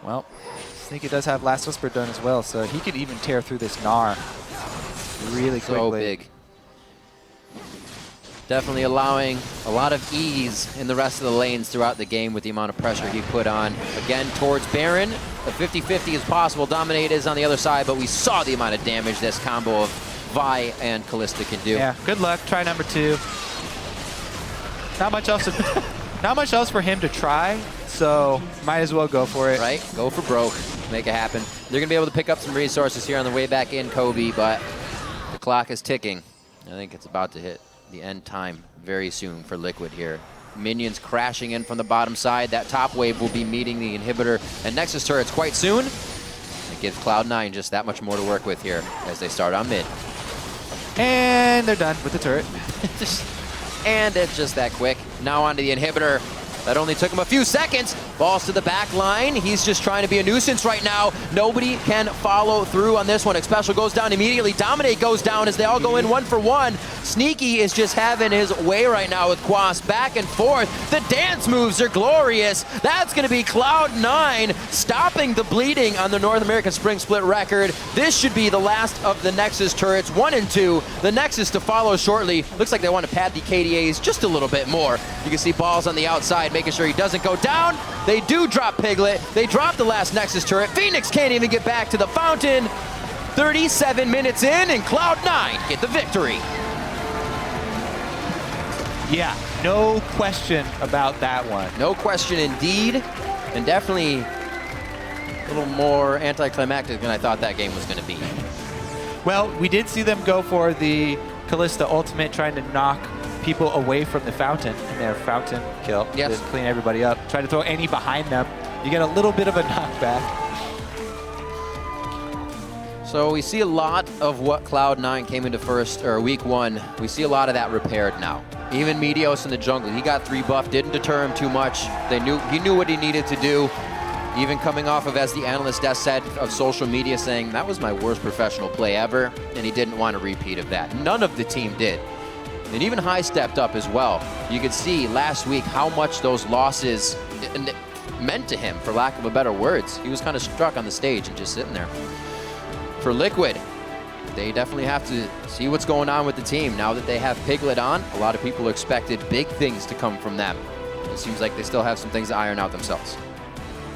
Well, Sneaky does have Last Whisper done as well, so he could even tear through this Gnar really quickly.
So big. Definitely allowing a lot of ease in the rest of the lanes throughout the game with the amount of pressure he put on. Again, towards Baron, a 50-50 is possible. Dominate is on the other side, but we saw the amount of damage this combo of Vi and Kalista can do.
Yeah, good luck. Try number 2. Not much else. Not much else for him to try, so might as well go for it.
Right, go for broke, make it happen. They're going to be able to pick up some resources here on the way back in, Kobe, but the clock is ticking. I think it's about to hit the end time very soon for Liquid here. Minions crashing in from the bottom side. That top wave will be meeting the inhibitor and Nexus turrets quite soon. It gives Cloud9 just that much more to work with here as they start on mid.
And they're done with the turret.
And it's just that quick. Now onto the inhibitor. That only took him a few seconds. Falls to the back line. He's just trying to be a nuisance right now. Nobody can follow through on this one. Xpecial goes down immediately. Dominate goes down as they all go in 1 for 1. Sneaky is just having his way right now with Quas back and forth. The dance moves are glorious. That's going to be Cloud9 stopping the bleeding on the North American Spring Split record. This should be the last of the Nexus turrets, 1 and 2. The Nexus to follow shortly. Looks like they want to pad the KDAs just a little bit more. You can see balls on the outside, making sure he doesn't go down. They do drop Piglet. They drop the last Nexus turret. Phoenix can't even get back to the fountain. 37 minutes in, and Cloud9 get the victory.
Yeah, no question about that one.
No question indeed, and definitely a little more anticlimactic than I thought that game was going to be.
Well, we did see them go for the Kalista ultimate, trying to knock people away from the fountain in their fountain kill.
Yes.
Just clean everybody up. Try to throw Annie behind them. You get a little bit of a knockback.
So we see a lot of what Cloud9 came into week 1. We see a lot of that repaired now. Even Meteos in the jungle, he got 3 buff, didn't deter him too much. He knew what he needed to do. Even coming off of, as the analyst Des said, of social media saying, that was my worst professional play ever, and he didn't want a repeat of that. None of the team did. And even High stepped up as well. You could see last week how much those losses meant to him, for lack of a better words. He was kind of struck on the stage and just sitting there. For Liquid, they definitely have to see what's going on with the team. Now that they have Piglet on, a lot of people expected big things to come from them. It seems like they still have some things to iron out themselves.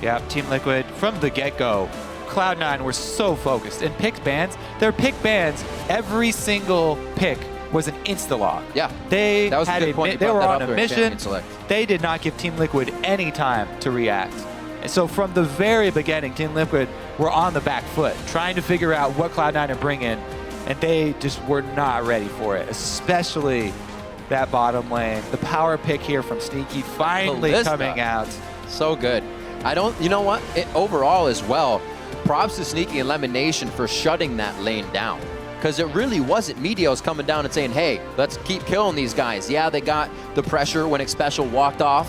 Yeah, Team Liquid, from the get-go, Cloud9 were so focused. And picked bans, their pick bans, every single pick was an insta-log.
Yeah,
they
that was a good point.
They were on a mission. They did not give Team Liquid any time to react. And so from the very beginning, Team Liquid were on the back foot, trying to figure out what Cloud9 are bringing, and they just were not ready for it, especially that bottom lane. The power pick here from Sneaky finally coming out.
So good. You know what? Overall as well, props to Sneaky and Lemonation for shutting that lane down. Because it really wasn't Meteos coming down and saying, hey, let's keep killing these guys. Yeah, they got the pressure when Xpecial walked off,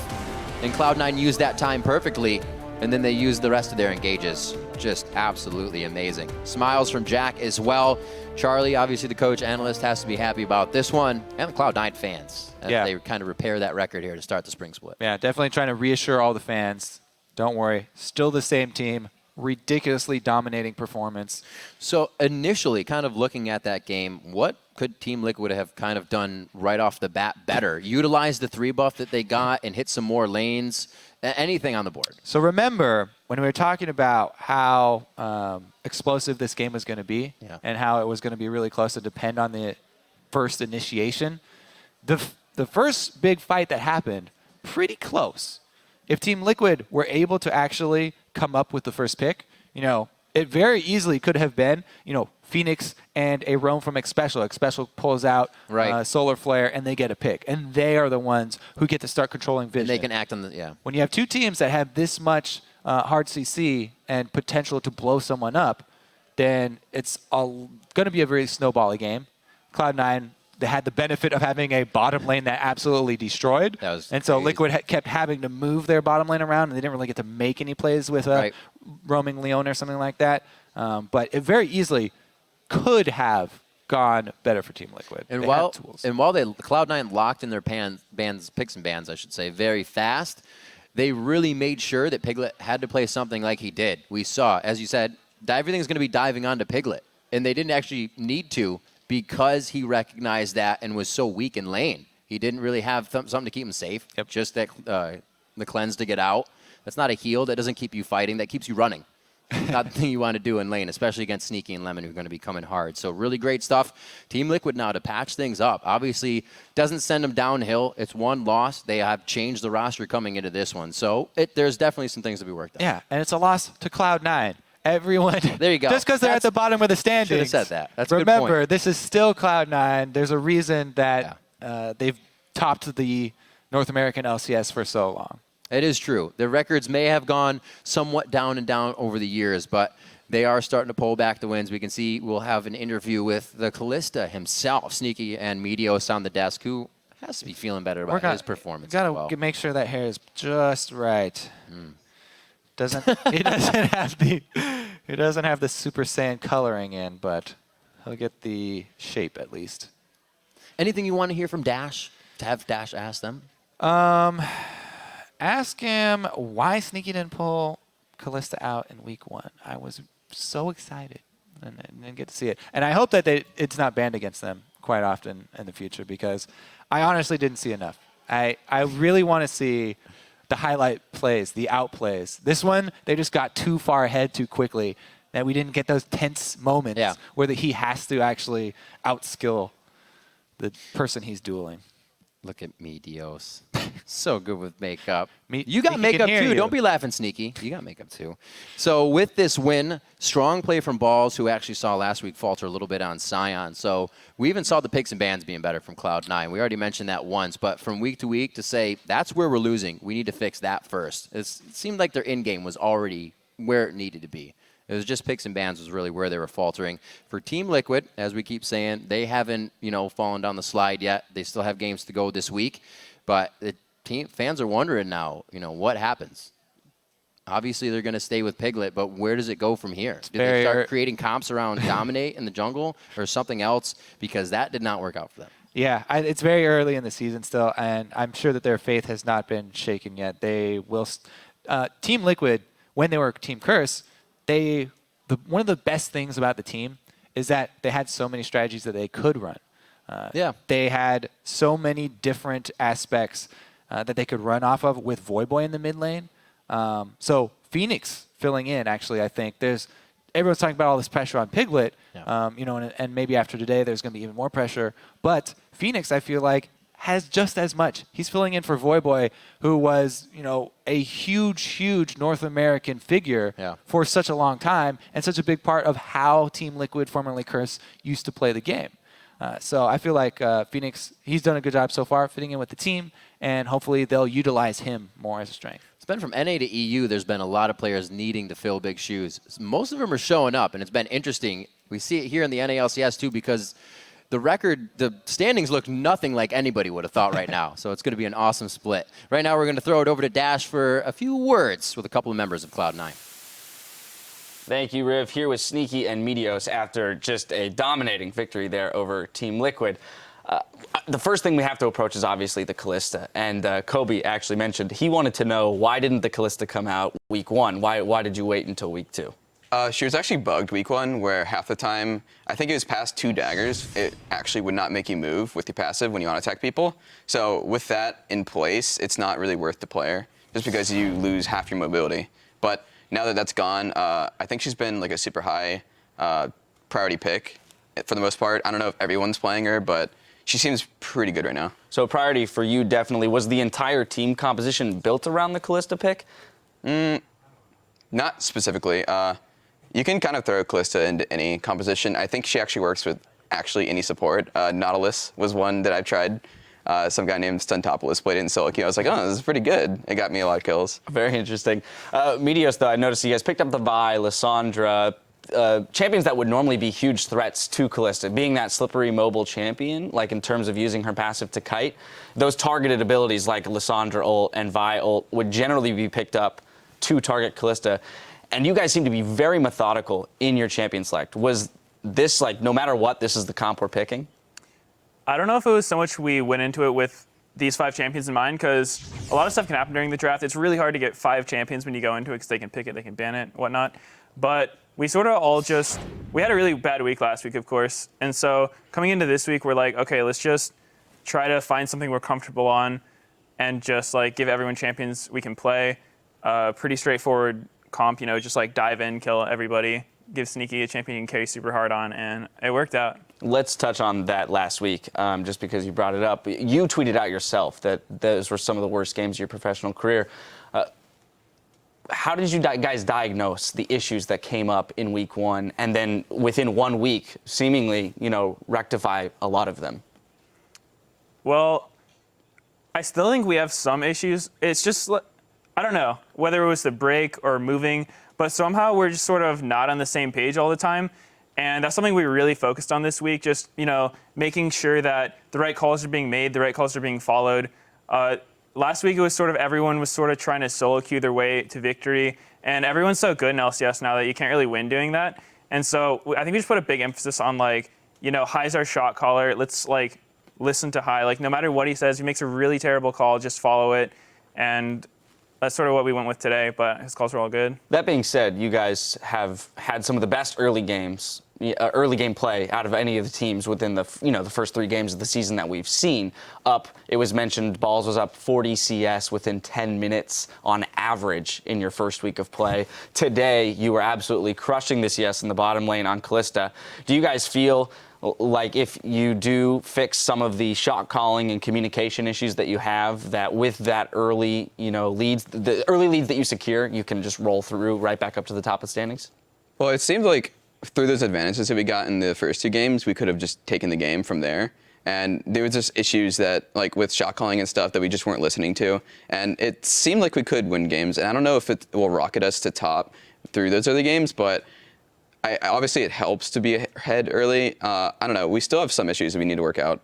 and Cloud9 used that time perfectly, and then they used the rest of their engages. Just absolutely amazing. Smiles from Jack as well. Charlie, obviously the coach analyst, has to be happy about this one, and the Cloud9 fans.
Yeah.
They kind of repair that record here to start the spring split.
Yeah, definitely trying to reassure all the fans. Don't worry, still the same team. Ridiculously dominating performance.
So initially, kind of looking at that game, what could Team Liquid have kind of done right off the bat better? Utilize the 3 buff that they got and hit some more lanes? Anything on the board?
So remember, when we were talking about how explosive this game was going to be, and how it was going to be really close to depend on the first initiation, the first big fight that happened, pretty close. If Team Liquid were able to actually come up with the first pick, it very easily could have been, Phoenix and a roam from Xpecial. Xpecial pulls out Solar Flare, and they get a pick. And they are the ones who get to start controlling vision.
And they can act on the,
When you have 2 teams that have this much hard CC and potential to blow someone up, then it's going to be a very snowbally game. Cloud9, they had the benefit of having a bottom lane that absolutely destroyed. And so Liquid kept having to move their bottom lane around, and they didn't really get to make any plays with a roaming Leona or something like that. But it very easily could have gone better for Team Liquid.
And while Cloud9 locked in their picks and bans, I should say, very fast, they really made sure that Piglet had to play something like he did. We saw, as you said, everything's going to be diving onto Piglet, and they didn't actually need to because he recognized that and was so weak in lane. He didn't really have something to keep him safe, just that the cleanse to get out. That's not a heal. That doesn't keep you fighting. That keeps you running. Not the thing you want to do in lane, especially against Sneaky and Lemon, who are going to be coming hard. So really great stuff. Team Liquid now to patch things up. Obviously, doesn't send them downhill. It's one loss. They have changed the roster coming into this one. So there's definitely some things to be worked on.
Yeah, and it's a loss to Cloud9. Everyone,
there you go.
Just because they're at the bottom of the standings.
Should have said that. That's a good
Remember,
point.
this is still Cloud9. There's a reason that they've topped the North American LCS for so long.
It is true. Their records may have gone somewhat down and down over the years, but they are starting to pull back the wins. We can see we'll have an interview with the Callista himself, Sneaky and Meteos on the desk, who has to be feeling better about his performance.
Got to make sure that hair is just right. He doesn't have the Super Saiyan coloring in, but he'll get the shape at least.
Anything you want to hear from Dash? To have Dash ask them?
Ask him why Sneaky didn't pull Callista out in week 1. I was so excited and get to see it. And I hope that it's not banned against them quite often in the future, because I honestly didn't see enough. I really want to see the highlight plays, the outplays. This one, they just got too far ahead too quickly that we didn't get those tense moments where he has to actually outskill the person he's dueling.
Look at me, Dios. So good with makeup. You got makeup too. Don't be laughing, Sneaky. You got makeup too. So with this win, strong play from Balls, who actually saw last week falter a little bit on Sion. So we even saw the picks and bans being better from Cloud9. We already mentioned that once, but from week to week to say that's where we're losing, we need to fix that first. It seemed like their in-game was already where it needed to be. It was just picks and bans was really where they were faltering. For Team Liquid, as we keep saying, they haven't, fallen down the slide yet. They still have games to go this week. But the fans are wondering now, what happens? Obviously, they're going to stay with Piglet, but where does it go from here? Do they start creating comps around Dominate in the jungle or something else? Because that did not work out for them.
Yeah, it's very early in the season still, and I'm sure that their faith has not been shaken yet. They will. Team Liquid, when they were Team Curse, one of the best things about the team is that they had so many strategies that they could run. They had so many different aspects that they could run off of with Voyboy in the mid lane. So Phoenix filling in, actually, I think everyone's talking about all this pressure on Piglet, and maybe after today there's going to be even more pressure. But Phoenix, I feel like, has just as much. He's filling in for Voyboy, who was, a huge North American figure for such a long time and such a big part of how Team Liquid, formerly Curse, used to play the game. So I feel like Phoenix, he's done a good job so far fitting in with the team, and hopefully they'll utilize him more as a strength.
It's been from NA to EU, there's been a lot of players needing to fill big shoes. Most of them are showing up, and it's been interesting. We see it here in the NALCS too, because the standings look nothing like anybody would have thought right now. So it's going to be an awesome split. Right now, we're going to throw it over to Dash for a few words with a couple of members of Cloud9.
Thank you, Riv. Here with Sneaky and Meteos after just a dominating victory there over Team Liquid. The first thing we have to approach is obviously the Callista. And Kobe actually mentioned he wanted to know, why didn't the Callista come out week 1? Why did you wait until week 2?
She was actually bugged week 1, where half the time, I think it was past 2 daggers, it actually would not make you move with your passive when you want to attack people. So with that in place, it's not really worth the player, just because you lose half your mobility. But now that that's gone, I think she's been like a super high priority pick for the most part. I don't know if everyone's playing her, but she seems pretty good right now.
So priority for you definitely. Was the entire team composition built around the Callista pick?
Not specifically. You can kind of throw Callista into any composition. I think she actually works with any support. Nautilus was one that I've tried some guy named Stuntopoulos played it in solo queue. I was like, oh, this is pretty good. It got me a lot of kills.
Very interesting. Meteos, though, I noticed you guys picked up the Vi, Lissandra, champions that would normally be huge threats to Kalista. Being that slippery mobile champion, like in terms of using her passive to kite, those targeted abilities like Lissandra ult and Vi ult would generally be picked up to target Kalista. And you guys seem to be very methodical in your champion select. Was this, like, no matter what, this is the comp we're picking?
I don't know if it was so much we went into it with these 5 champions in mind, because a lot of stuff can happen during the draft. It's really hard to get 5 champions when you go into it, because they can pick it, they can ban it, whatnot. But we sort of all we had a really bad week last week, of course. And so coming into this week, we're like, okay, let's just try to find something we're comfortable on and just like give everyone champions we can play. Pretty straightforward comp, just like dive in, kill everybody, give Sneaky a champion you can carry super hard on, and it worked out.
Let's touch on that last week, just because you brought it up. You tweeted out yourself that those were some of the worst games of your professional career. How did you guys diagnose the issues that came up in week 1 and then within 1 week seemingly, rectify a lot of them?
Well, I still think we have some issues. It's just, I don't know, whether it was the break or moving, but somehow we're just sort of not on the same page all the time. And that's something we really focused on this week, just, making sure that the right calls are being made, the right calls are being followed. Last week, it was sort of everyone was sort of trying to solo queue their way to victory. And everyone's so good in LCS now that you can't really win doing that. And so I think we just put a big emphasis on, High's our shot caller. Let's, listen to High. No matter what he says, he makes a really terrible call, just follow it. And that's sort of what we went with today, but his calls were all good. That
being said, you guys have had some of the best early game play out of any of the teams within the first 3 games of the season that we've seen. It was mentioned, Balls was up 40 CS within 10 minutes on average in your first week of play. Today, you were absolutely crushing the CS in the bottom lane on Kalista. Do you guys feel like if you do fix some of the shot calling and communication issues that you have, that with that early, leads, the early leads that you secure, you can just roll through right back up to the top of standings?
Well, it seemed like through those advantages that we got in the first 2 games, we could have just taken the game from there. And there was just issues that, with shot calling and stuff that we just weren't listening to. And it seemed like we could win games. And I don't know if it will rocket us to top through those early games, but obviously it helps to be ahead early. I don't know. We still have some issues that we need to work out.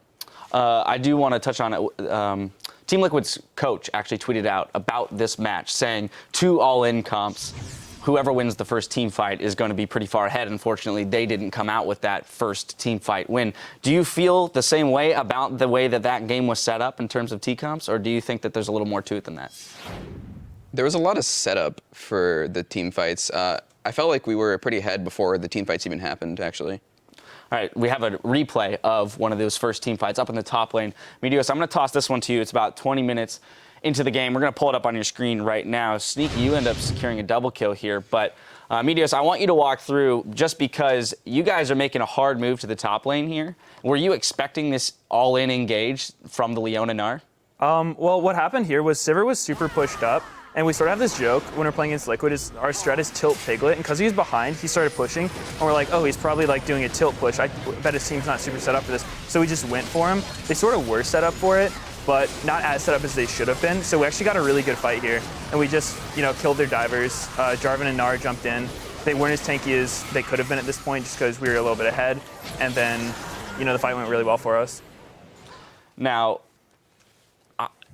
I do want to touch on it. Team Liquid's coach actually tweeted out about this match, saying 2 all-in comps. Whoever wins the first team fight is going to be pretty far ahead. Unfortunately, they didn't come out with that first team fight win. Do you feel the same way about the way that game was set up in terms of T-comps, or do you think that there's a little more to it than that?
There was a lot of setup for the team fights. I felt like we were pretty ahead before the team fights even happened, actually.
All right, we have a replay of one of those first team fights up in the top lane. Meteos, I'm going to toss this one to you. It's about 20 minutes into the game. We're going to pull it up on your screen right now. Sneaky, you end up securing a double kill here. But, Meteos, I want you to walk through, just because you guys are making a hard move to the top lane here. Were you expecting this all-in engage from the Leona Gnar?
Well, what happened here was Sivir was super pushed up. And we sort of have this joke when we're playing against Liquid is our strat is tilt Piglet, and because he was behind, he started pushing, and we're like, oh, he's probably doing a tilt push. I bet his team's not super set up for this. So we just went for him. They sort of were set up for it, but not as set up as they should have been. So we actually got a really good fight here, and we just, killed their divers. Jarvan and Gnar jumped in. They weren't as tanky as they could have been at this point, just because we were a little bit ahead, and then, the fight went really well for us.
Now,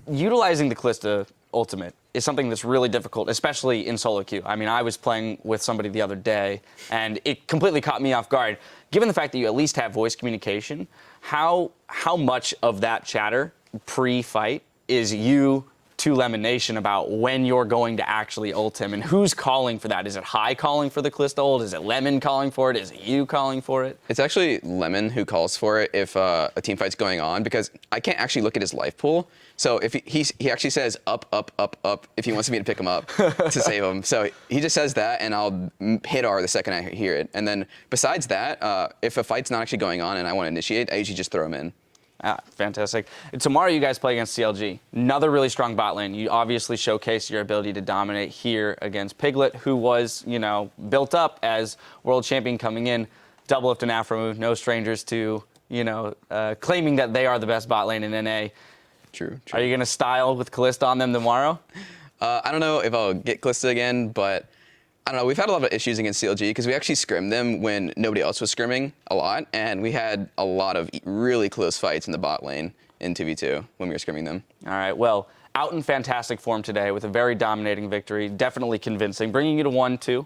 utilizing the Kalista ultimate is something that's really difficult, especially in solo queue. I mean, I was playing with somebody the other day, and it completely caught me off guard. Given the fact that you at least have voice communication, how much of that chatter pre-fight is you to Lemon Nation about when you're going to actually ult him, and who's calling for that? Is it High calling for the Kalista ult? Is it Lemon calling for it? Is it you calling for it?
It's actually Lemon who calls for it if a team fight's going on, because I can't actually look at his life pool. So if he actually says up, up, up, up if he wants me to pick him up to save him. So he just says that, and I'll hit R the second I hear it. And then besides that, if a fight's not actually going on and I want to initiate, I usually just throw him in.
Fantastic. Tomorrow you guys play against CLG. Another really strong bot lane. You obviously showcase your ability to dominate here against Piglet, who was, built up as world champion coming in. Double lift and Afro move, no strangers to, claiming that they are the best bot lane in NA.
True.
Are you going to style with Kalista on them tomorrow?
I don't know if I'll get Kalista again, but I don't know. We've had a lot of issues against CLG because we actually scrimmed them when nobody else was scrimming a lot, and we had a lot of really close fights in the bot lane in 2v2 when we were scrimming them.
All right, well, out in fantastic form today with a very dominating victory, definitely convincing, bringing you to 1-2.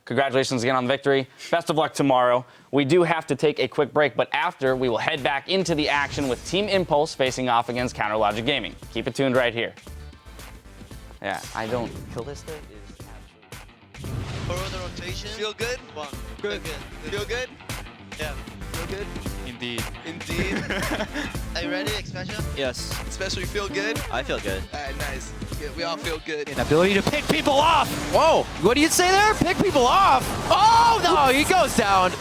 Congratulations again on the victory. Best of luck tomorrow. We do have to take a quick break, but after, we will head back into the action with Team Impulse facing off against Counter Logic Gaming. Keep it tuned right here. Yeah, I don't... Kalista is absolutely...
Follow the rotation. Feel good? Good. Feel good? Yeah. Feel good?
Indeed.
Indeed. Are you ready, Expression?
Yes.
Especially feel good?
I feel good.
All right, nice. Good. We all feel good.
An ability to pick people off.
Whoa, what do you say there? Pick people off. Oh, no, he goes down.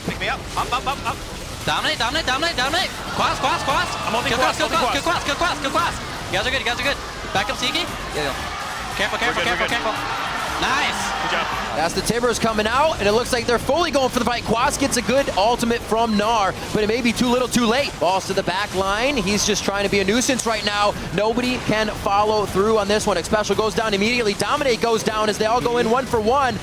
Pick me up. Up. Dominate. Quas.
I'm holding
Kill
Quas,
Quas. You guys are good. Back up, Tiki. Yeah. Careful. Nice.
Good job.
As the Timbers coming out, and it looks like they're fully going for the fight. Quas gets a good ultimate from Gnar, but it may be too little too late. Balls to the back line. He's just trying to be a nuisance right now. Nobody can follow through on this one. Xpecial goes down immediately. Dominate goes down as they all go in 1 for 1.